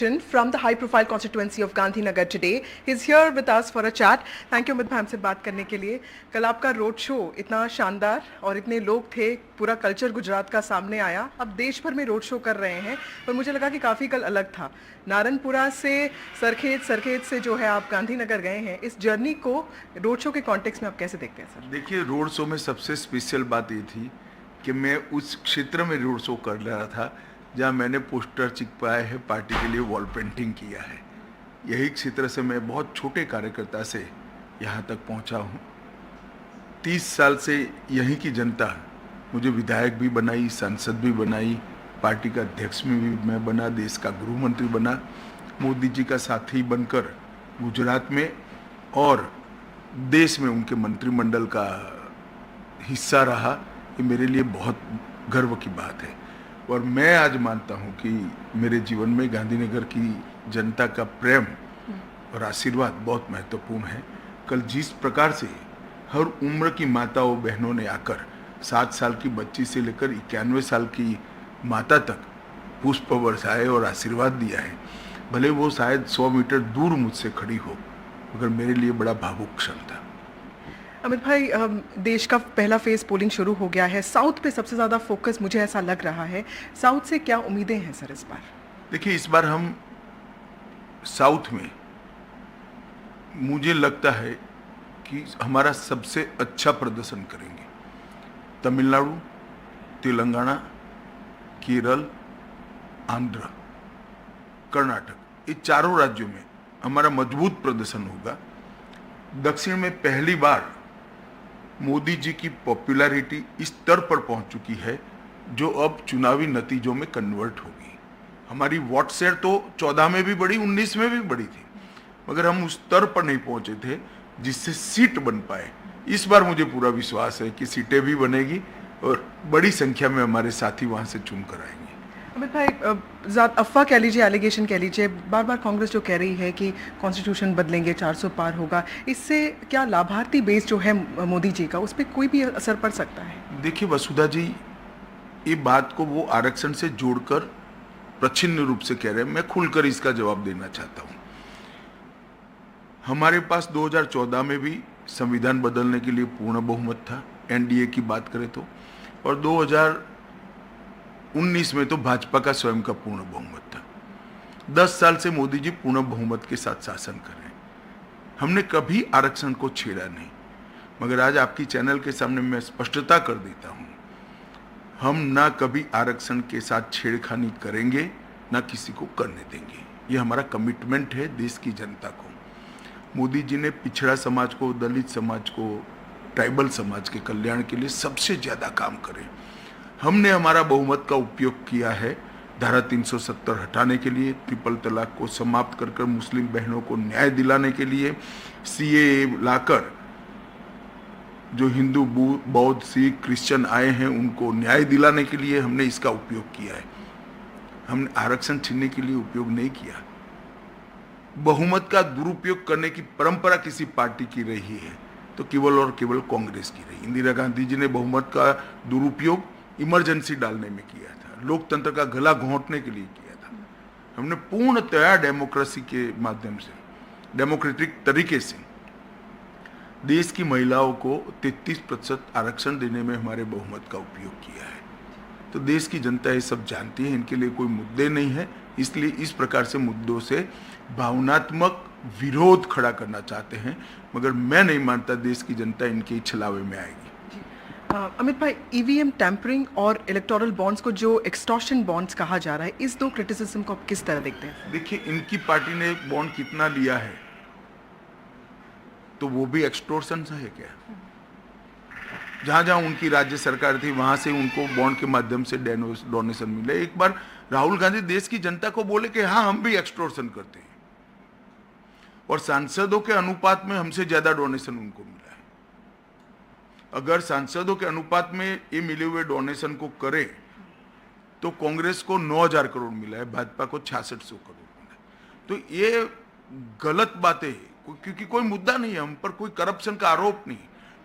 From the high profile constituency of Gandhinagar today. He's here with us for a chat. Thank you Amit भाई हमसे बात करने के लिए. कल आपका रोड शो इतना शानदार और इतने लोग थे, पूरा कल्चर गुजरात का सामने आया. अब देश भर में रोड शो कर रहे हैं, पर मुझे लगा कि काफ़ी कल अलग था. नारनपुरा से सरखेज से जो है आप गांधीनगर गए हैं. इस जर्नी को रोड शो के कॉन्टेक्स्ट में आप कैसे देखते हैं सर? देखिए, रोड शो में सबसे स्पेशल बात ये थी कि मैं उस क्षेत्र में रोड शो कर रहा था जहाँ मैंने पोस्टर चिपकाए है, पार्टी के लिए वॉल पेंटिंग किया है. यही क्षेत्र से मैं बहुत छोटे कार्यकर्ता से यहाँ तक पहुँचा हूँ. 30 साल से यहीं की जनता मुझे विधायक भी बनाई, सांसद भी बनाई, पार्टी का अध्यक्ष में भी मैं बना, देश का गृह मंत्री बना, मोदी जी का साथी बनकर गुजरात में और देश में उनके मंत्रिमंडल का हिस्सा रहा. ये मेरे लिए बहुत गर्व की बात है. और मैं आज मानता हूं कि मेरे जीवन में गांधीनगर की जनता का प्रेम और आशीर्वाद बहुत महत्वपूर्ण है. कल जिस प्रकार से हर उम्र की माताओं बहनों ने आकर 7 साल की बच्ची से लेकर 91 साल की माता तक पुष्प बरसाए और आशीर्वाद दिया है, भले वो शायद 100 मीटर दूर मुझसे खड़ी हो, मगर मेरे लिए बड़ा भावुक क्षण था. अमित भाई, देश का पहला फेज पोलिंग शुरू हो गया है. साउथ पे सबसे ज़्यादा फोकस मुझे ऐसा लग रहा है. साउथ से क्या उम्मीदें हैं सर इस बार? देखिए, इस बार हम साउथ में मुझे लगता है कि हमारा सबसे अच्छा प्रदर्शन करेंगे. तमिलनाडु, तेलंगाना, केरल, आंध्र, कर्नाटक, ये चारों राज्यों में हमारा मजबूत प्रदर्शन होगा. दक्षिण में पहली बार मोदी जी की पॉपुलैरिटी इस स्तर पर पहुंच चुकी है जो अब चुनावी नतीजों में कन्वर्ट होगी. हमारी वोट शेयर तो 14 में भी बढ़ी, 19 में भी बढ़ी थी, मगर हम उस स्तर पर नहीं पहुंचे थे जिससे सीट बन पाए. इस बार मुझे पूरा विश्वास है कि सीटें भी बनेगी और बड़ी संख्या में हमारे साथी वहां से चुन कर आएंगे. अमित भाई, अफवाह कह लीजिए, एलिगेशन कह लीजिए, बार बार कांग्रेस जो कह रही है कि कॉन्स्टिट्यूशन बदलेंगे, 400 पार होगा, इससे क्या लाभार्थी बेस जो है मोदी जी का, उस पर कोई भी असर पड़ सकता है? देखिए वसुधा जी, ये बात को वो आरक्षण से जोड़कर प्रच्छन्न रूप से कह रहे हैं. मैं खुलकर इसका जवाब देना चाहता हूँ. हमारे पास 2014 में भी संविधान बदलने के लिए पूर्ण बहुमत था, एनडीए की बात करें तो, और 2019 में तो भाजपा का स्वयं का पूर्ण बहुमत था. 10 साल से मोदी जी पूर्ण बहुमत के साथ शासन कर रहे हैं. हमने कभी आरक्षण को छेड़ा नहीं, मगर आज आपकी चैनल के सामने मैं स्पष्टता कर देता हूं, हम ना कभी आरक्षण के साथ छेड़खानी करेंगे, ना किसी को करने देंगे. ये हमारा कमिटमेंट है देश की जनता को. मोदी जी ने पिछड़ा समाज को, दलित समाज को, ट्राइबल समाज के कल्याण के लिए सबसे ज्यादा काम करे. हमने हमारा बहुमत का उपयोग किया है धारा 370 हटाने के लिए, ट्रिपल तलाक को समाप्त कर मुस्लिम बहनों को न्याय दिलाने के लिए, सीएए लाकर जो हिंदू, बौद्ध, सिख, क्रिश्चियन आए हैं उनको न्याय दिलाने के लिए हमने इसका उपयोग किया है. हमने आरक्षण छीनने के लिए उपयोग नहीं किया. बहुमत का दुरुपयोग करने की परंपरा किसी पार्टी की रही है तो केवल और केवल कांग्रेस की रही. इंदिरा गांधी जी ने बहुमत का दुरुपयोग इमरजेंसी डालने में किया था, लोकतंत्र का गला घोंटने के लिए किया था. हमने पूर्णतया डेमोक्रेसी के माध्यम से, डेमोक्रेटिक तरीके से देश की महिलाओं को 33% आरक्षण देने में हमारे बहुमत का उपयोग किया है. तो देश की जनता ये सब जानती है, इनके लिए कोई मुद्दे नहीं है. इसलिए इस प्रकार से मुद्दों से भावनात्मक विरोध खड़ा करना चाहते हैं, मगर मैं नहीं मानता देश की जनता इनके छलावे में आएगी. अमित भाई, ईवीएम टैंपरिंग और इलेक्टोरल बॉन्ड्स को जो एक्सटॉर्शन बॉन्ड्स कहा जा रहा है, इस दो क्रिटिसिज्म को आप किस तरह देखते हैं? देखिए, इनकी पार्टी ने बॉन्ड कितना लिया है तो वो भी एक्सटॉर्शन है क्या? जहां जहां उनकी राज्य सरकार थी वहां से उनको बॉन्ड के माध्यम से डोनेशन मिले. एक बार राहुल गांधी देश की जनता को बोले कि हाँ, हम भी एक्सटॉर्शन करते हैं, और सांसदों के अनुपात में हमसे ज्यादा डोनेशन उनको मिला है. अगर सांसदों के अनुपात में ये मिले हुए डोनेशन को करें तो कांग्रेस को 9,000 करोड़ मिला है, भाजपा को 6600 करोड़ मिला है. तो ये गलत बातें हैं, क्योंकि कोई मुद्दा नहीं है, हम पर कोई करप्शन का आरोप नहीं.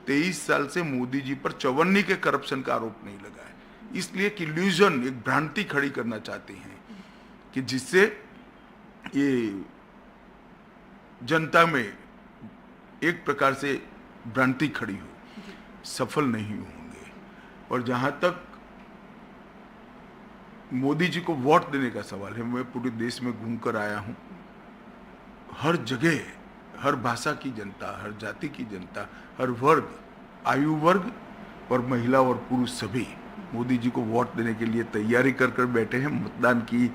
23 साल से मोदी जी पर चवन्नी के करप्शन का आरोप नहीं लगा है. इसलिए एक इल्यूजन, एक भ्रांति खड़ी करना चाहते हैं कि जिससे ये जनता में एक प्रकार से भ्रांति खड़ी हो, सफल नहीं होंगे। और जहां तक मोदी जी को वोट देने का सवाल है, मैं पूरे देश में घूमकर आया हूं, हर जगह, हर भाषा की जनता, हर जाति की जनता, हर वर्ग, आयु वर्ग और महिला और पुरुष सभी मोदी जी को वोट देने के लिए तैयारी कर कर बैठे हैं, मतदान की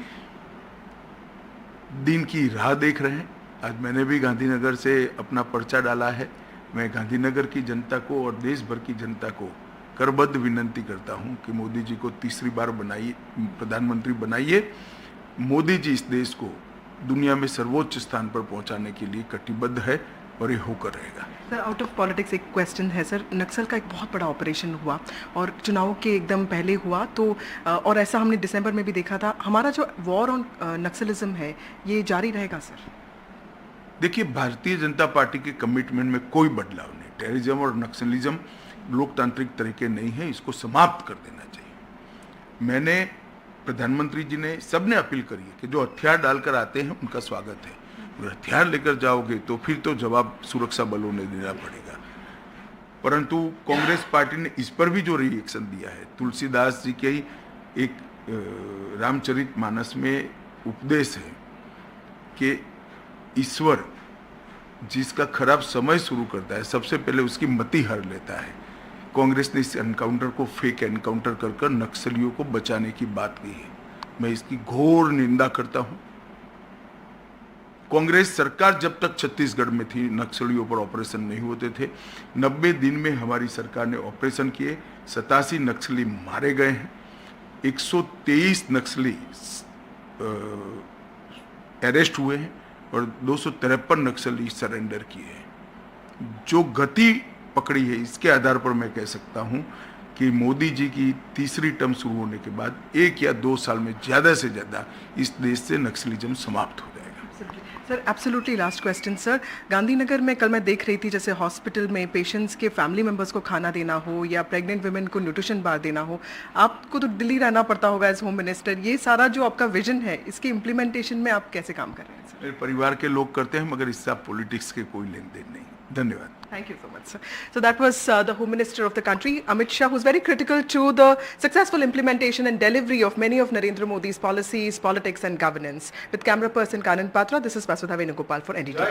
दिन की राह देख रहे हैं। आज मैंने भी गांधीनगर से अपना पर्चा डाला है। मैं गांधीनगर की जनता को और देश भर की जनता को करबद्ध विनंती करता हूं कि मोदी जी को तीसरी बार बनाइए, प्रधानमंत्री बनाइए। मोदी जी इस देश को दुनिया में सर्वोच्च स्थान पर पहुंचाने के लिए कटिबद्ध है और ये होकर रहेगा। सर, आउट ऑफ पॉलिटिक्स एक क्वेश्चन है सर। नक्सल का एक बहुत बड़ा ऑपरेशन हुआ और चुनाव के एकदम पहले हुआ, तो और ऐसा हमने दिसंबर में भी देखा था। हमारा जो वॉर ऑन नक्सलिज्म है ये जारी रहेगा सर? देखिए, भारतीय जनता पार्टी के कमिटमेंट में कोई बदलाव नहीं। टेररिज्म और नक्सलिज्म लोकतांत्रिक तरीके नहीं है, इसको समाप्त कर देना चाहिए। मैंने, प्रधानमंत्री जी ने, सबने अपील करी है कि जो हथियार डालकर आते हैं उनका स्वागत है, और हथियार लेकर जाओगे तो फिर तो जवाब सुरक्षा बलों ने देना पड़ेगा। परंतु कांग्रेस पार्टी ने इस पर भी जो रिएक्शन दिया है, तुलसीदास जी के ही एक रामचरितमानस में उपदेश है कि ईश्वर जिसका खराब समय शुरू करता है, सबसे पहले उसकी मति हर लेता है। कांग्रेस ने इस एनकाउंटर को फेक एनकाउंटर कर कर नक्सलियों को बचाने की बात की है। मैं इसकी घोर निंदा करता हूं। कांग्रेस सरकार जब तक छत्तीसगढ़ में थी, नक्सलियों पर ऑपरेशन नहीं होते थे। 90 दिन में हमारी सरकार ने ऑपरेशन किए, 87 नक्सली मारे गए हैं, 123 नक्सली अरेस्ट हुए हैं और 253 नक्सली सरेंडर किए हैं। जो गति पकड़ी है, इसके आधार पर मैं कह सकता हूं कि मोदी जी की तीसरी टर्म शुरू होने के बाद 1 या 2 साल में ज़्यादा से ज़्यादा इस देश से नक्सलिज्म समाप्त हो जाएगा। Sir, absolutely last question sir. Gandhinagar में कल मैं देख रही थी, जैसे हॉस्पिटल में पेशेंट्स के फैमिली मेंबर्स को खाना देना हो या प्रेग्नेंट वुमेन को न्यूट्रिशन बार देना हो, आपको तो दिल्ली रहना पड़ता होगा एज होम मिनिस्टर। ये सारा जो आपका विजन है, इसके इम्प्लीमेंटेशन में आप कैसे काम कर रहे हैं सर? मेरे परिवार के लोग करते हैं, मगर इससे आप पॉलिटिक्स के कोई लेन देन नहीं। धन्यवाद। Thank you so much, sir. So that was the Home Minister of the country, Amit Shah, who's very critical to the successful implementation and delivery of many of Narendra Modi's policies, politics and governance. With camera person Kanan Patra, this is Vasudha Venugopal for NDTV.